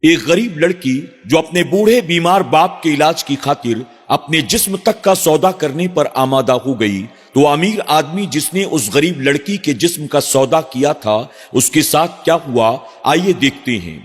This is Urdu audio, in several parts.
ایک غریب لڑکی جو اپنے بوڑھے بیمار باپ کے علاج کی خاطر اپنے جسم تک کا سودا کرنے پر آمادہ ہو گئی تو امیر آدمی جس نے اس غریب لڑکی کے جسم کا سودا کیا تھا اس کے ساتھ کیا ہوا، آئیے دیکھتے ہیں۔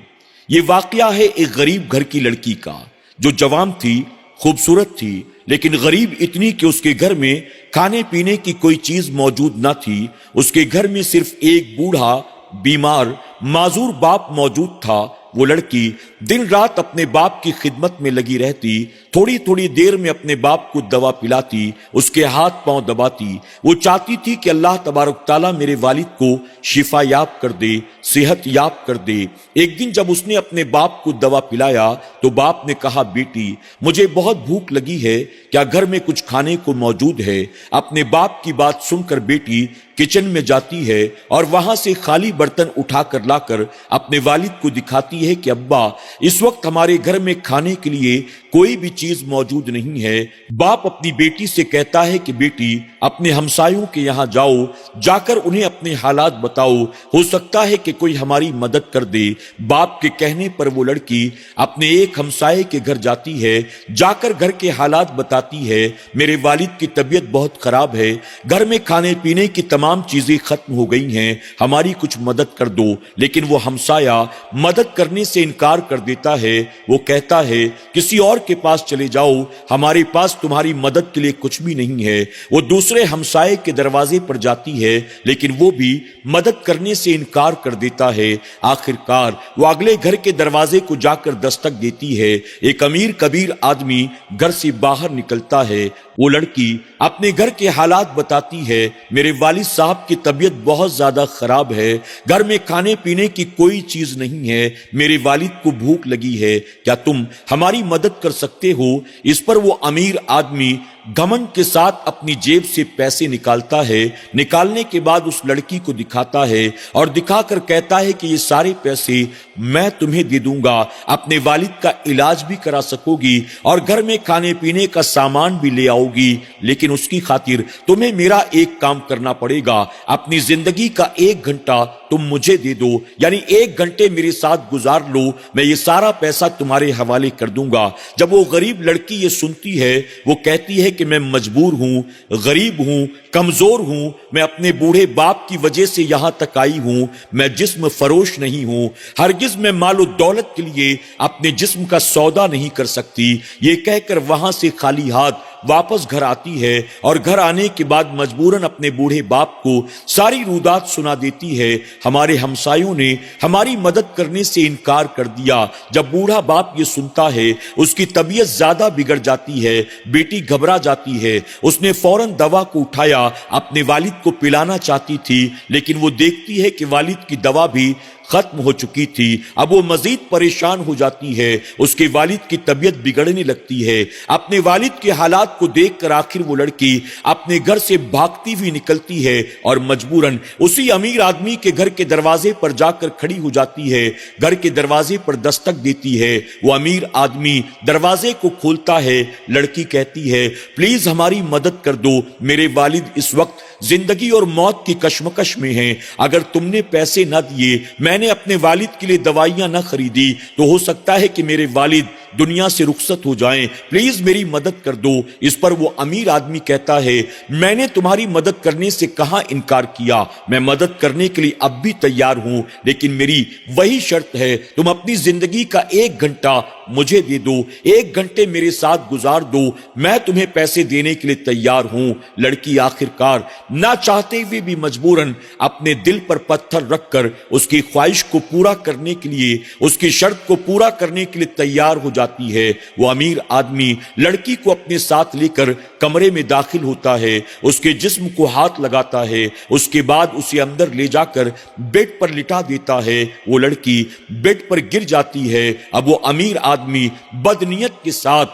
یہ واقعہ ہے ایک غریب گھر کی لڑکی کا جو جوان تھی، خوبصورت تھی، لیکن غریب اتنی کہ اس کے گھر میں کھانے پینے کی کوئی چیز موجود نہ تھی۔ اس کے گھر میں صرف ایک بوڑھا بیمار معذور باپ موجود تھا۔ وہ لڑکی دن رات اپنے باپ کی خدمت میں لگی رہتی، تھوڑی تھوڑی دیر میں اپنے باپ کو دوا پلاتی، اس کے ہاتھ پاؤں دباتی۔ وہ چاہتی تھی کہ اللہ تبارک تعالیٰ میرے والد کو شفا یاب کر دے، صحت یاب کر دے۔ ایک دن جب اس نے اپنے باپ کو دوا پلایا تو باپ نے کہا، بیٹی مجھے بہت بھوک لگی ہے، کیا گھر میں کچھ کھانے کو موجود ہے؟ اپنے باپ کی بات سن کر بیٹی کچن میں جاتی ہے اور وہاں سے خالی برتن اٹھا کر لا کر اپنے والد کو دکھاتی ہے کہ ابا اس وقت ہمارے گھر میں کھانے کے لیے کوئی بھی چیز موجود نہیں ہے۔ باپ اپنی بیٹی سے کہتا ہے کہ بیٹی اپنے ہمسایوں کے یہاں جاؤ، جا کر انہیں اپنے حالات بتاؤ، ہو سکتا ہے کہ کوئی ہماری مدد کر دے۔ باپ کے کہنے پر وہ لڑکی اپنے ایک ہمسائے کے گھر جاتی ہے، جا کر گھر کے حالات بتاتی ہے، میرے والد کی طبیعت بہت خراب ہے، گھر میں کھانے پینے کی تمام چیزیں ختم ہو گئی ہیں، ہماری کچھ مدد کر دو۔ لیکن وہ ہمسایہ مدد کرنے سے انکار کر دیتا ہے۔ وہ کہتا ہے کسی اور کے پاس چلے جاؤ، ہمارے پاس تمہاری مدد کے لیے کچھ بھی نہیں ہے۔ وہ دوسرے ہمسائے کے دروازے پر جاتی ہے، لیکن وہ بھی مدد کرنے سے انکار کر دیتا ہے۔ آخر کار وہ اگلے گھر کے دروازے کو جا کر دستک دیتی ہے۔ ایک امیر کبیر آدمی گھر سے باہر نکلتا ہے۔ وہ لڑکی اپنے گھر کے حالات بتاتی ہے، میرے والد صاحب کی طبیعت بہت زیادہ خراب ہے، گھر میں کھانے پینے کی کوئی چیز نہیں ہے، میرے والد کو بھوک لگی ہے، کیا تم ہماری مدد کر سکتے ہو؟ اس پر وہ امیر آدمی گھمنڈ کے ساتھ اپنی جیب سے پیسے نکالتا ہے، نکالنے کے بعد اس لڑکی کو دکھاتا ہے اور دکھا کر کہتا ہے کہ یہ سارے پیسے میں تمہیں دے دوں گا، اپنے والد کا علاج بھی کرا سکو گی اور گھر میں کھانے پینے کا سامان بھی لے آؤ گی، لیکن اس کی خاطر تمہیں میرا ایک کام کرنا پڑے گا، اپنی زندگی کا 1 گھنٹہ تم مجھے دے دو، یعنی 1 گھنٹے میرے ساتھ گزار لو، میں یہ سارا پیسہ تمہارے حوالے کر دوں گا۔ جب وہ غریب لڑکی یہ سنتی ہے، وہ کہتی ہے کہ میں مجبور ہوں، غریب ہوں، کمزور ہوں، میں اپنے بوڑھے باپ کی وجہ سے یہاں تک آئی ہوں، میں جسم فروش نہیں ہوں، ہرگز میں مال و دولت کے لیے اپنے جسم کا سودا نہیں کر سکتی۔ یہ کہہ کر وہاں سے خالی ہاتھ واپس گھر آتی ہے اور گھر آنے کے بعد مجبوراً اپنے بوڑھے باپ کو ساری رودات سنا دیتی ہے۔ ہمارے ہمسایوں نے ہماری مدد کرنے سے انکار کر دیا۔ جب بوڑھا باپ یہ سنتا ہے، اس کی طبیعت زیادہ بگڑ جاتی ہے، بیٹی گھبرا جاتی ہے۔ اس نے فوراً دوا کو اٹھایا، اپنے والد کو پلانا چاہتی تھی، لیکن وہ دیکھتی ہے کہ والد کی دوا بھی ختم ہو چکی تھی۔ اب وہ مزید پریشان ہو جاتی ہے، اس کے والد کی طبیعت بگڑنے لگتی ہے۔ اپنے والد کے حالات کو دیکھ کر آخر وہ لڑکی اپنے گھر سے بھاگتی ہوئی نکلتی ہے اور مجبوراً اسی امیر آدمی کے گھر کے دروازے پر جا کر کھڑی ہو جاتی ہے، گھر کے دروازے پر دستک دیتی ہے۔ وہ امیر آدمی دروازے کو کھولتا ہے۔ لڑکی کہتی ہے، پلیز ہماری مدد کر دو، میرے والد اس وقت زندگی اور موت کی کشمکش میں ہیں، اگر تم نے پیسے نہ دیے، میں نے اپنے والد کے لیے دوائیاں نہ خریدی، تو ہو سکتا ہے کہ میرے والد دنیا سے رخصت ہو جائیں، پلیز میری مدد کر دو۔ اس پر وہ امیر آدمی کہتا ہے، میں نے تمہاری مدد کرنے سے کہاں انکار کیا، میں مدد کرنے کے لیے اب بھی تیار ہوں، لیکن میری وہی شرط ہے، تم اپنی زندگی کا 1 گھنٹہ مجھے دے دو، 1 گھنٹے میرے ساتھ گزار دو، میں تمہیں پیسے دینے کے لیے تیار ہوں۔ لڑکی آخر کار نہ چاہتے ہوئے بھی مجبوراً اپنے دل پر پتھر رکھ کر اس کی خواہش کو پورا کرنے کے لیے، اس کی شرط کو پورا کرنے کے لیے تیار ہو جاتی ہے۔ وہ امیر آدمی لڑکی کو اپنے ساتھ لے کر کمرے میں داخل ہوتا ہے، اس کے جسم کو ہاتھ لگاتا ہے، اس کے بعد اسے اندر لے جا کر بیڈ پر لٹا دیتا ہے۔ وہ لڑکی بیڈ پر گر جاتی ہے۔ اب وہ امیر آدمی بدنیت کے ساتھ